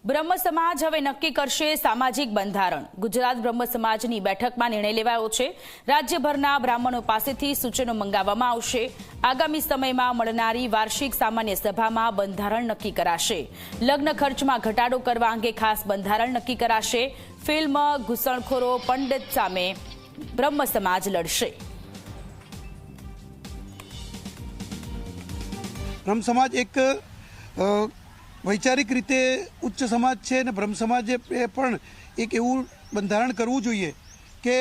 બ્રહ્મ સમાજ હવે નક્કી કરશે સામાજિક બંધારણ। ગુજરાત બ્રહ્મ સમાજની બેઠકમાં નિર્ણય લેવાયો છે। રાજ્યભરના બ્રાહ્મણો પાસેથી સૂચનો મંગાવવામાં આવશે। આગામી સમયમાં મળનારી વાર્ષિક સામાન્ય સભામાં બંધારણ નક્કી કરાશે। લગ્ન ખર્ચમાં ઘટાડો કરવા અંગે ખાસ બંધારણ નક્કી કરાશે। ફિલ્મ ઘૂસણખોરો પંડિત સામે બ્રહ્મ સમાજ લડશે। બ્રહ્મ સમાજ એક વૈચારિક રીતે ઉચ્ચ સમાજ છે અને બ્રહ્મ સમાજે પણ એક એવું બંધારણ કરવું જોઈએ કે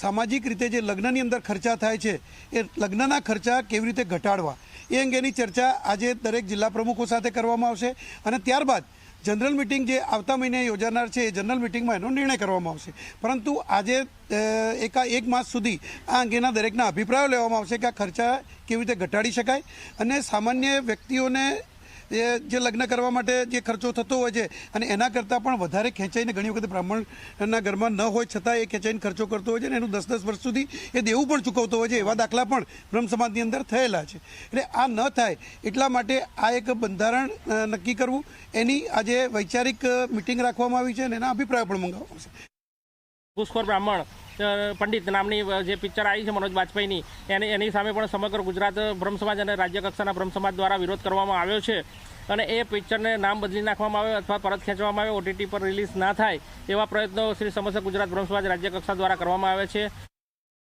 સામાજિક રીતે જે લગ્નની અંદર ખર્ચા થાય છે એ લગ્નના ખર્ચા કેવી રીતે ઘટાડવા એ અંગેની ચર્ચા આજે દરેક જિલ્લા પ્રમુખો સાથે કરવામાં આવશે અને ત્યારબાદ જનરલ મિટિંગ જે આવતા મહિને યોજાનાર છે એ જનરલ મિટિંગમાં એનો નિર્ણય કરવામાં આવશે। પરંતુ આજે એક માસ સુધી આ અંગેના દરેકના અભિપ્રાયો લેવામાં આવશે કે આ ખર્ચા કેવી રીતે ઘટાડી શકાય અને સામાન્ય વ્યક્તિઓને જે લગ્ન કરવા માટે જે ખર્ચો થતો હોય છે અને એના કરતાં પણ વધારે ખેંચાઈને ઘણી વખત બ્રાહ્મણના ઘરમાં ન હોય છતાં એ ખેંચાઈને ખર્ચો કરતો હોય છે અને એનું 10-10 વર્ષ સુધી એ દેવું પણ ચૂકવતો હોય છે। એવા દાખલા પણ બ્રહ્મ સમાજની અંદર થયેલા છે। એટલે આ ન થાય એટલા માટે આ એક બંધારણ નક્કી કરવું એની આજે વૈચારિક મિટિંગ રાખવામાં આવી છે અને એના અભિપ્રાયો પણ મંગાવવામાં આવશે। ઘૂસખોર બ્રાહ્મણ પંડિત નામની જે પિક્ચર આવી છે મનોજ બાજપેયીની એની સામે પણ સમગ્ર ગુજરાત બ્રહ્મ સમાજ અને રાજ્ય કક્ષાના બ્રહ્મ સમાજ દ્વારા વિરોધ કરવામાં આવ્યો છે અને એ પિક્ચરને નામ બદલી નાખવામાં આવે અથવા પરત ખેંચવામાં આવે, OTT પર રિલીઝ ના થાય એવા પ્રયત્નો શ્રી સમસ્ત ગુજરાત બ્રહ્મ સમાજ રાજ્ય કક્ષા દ્વારા કરવામાં આવે છે।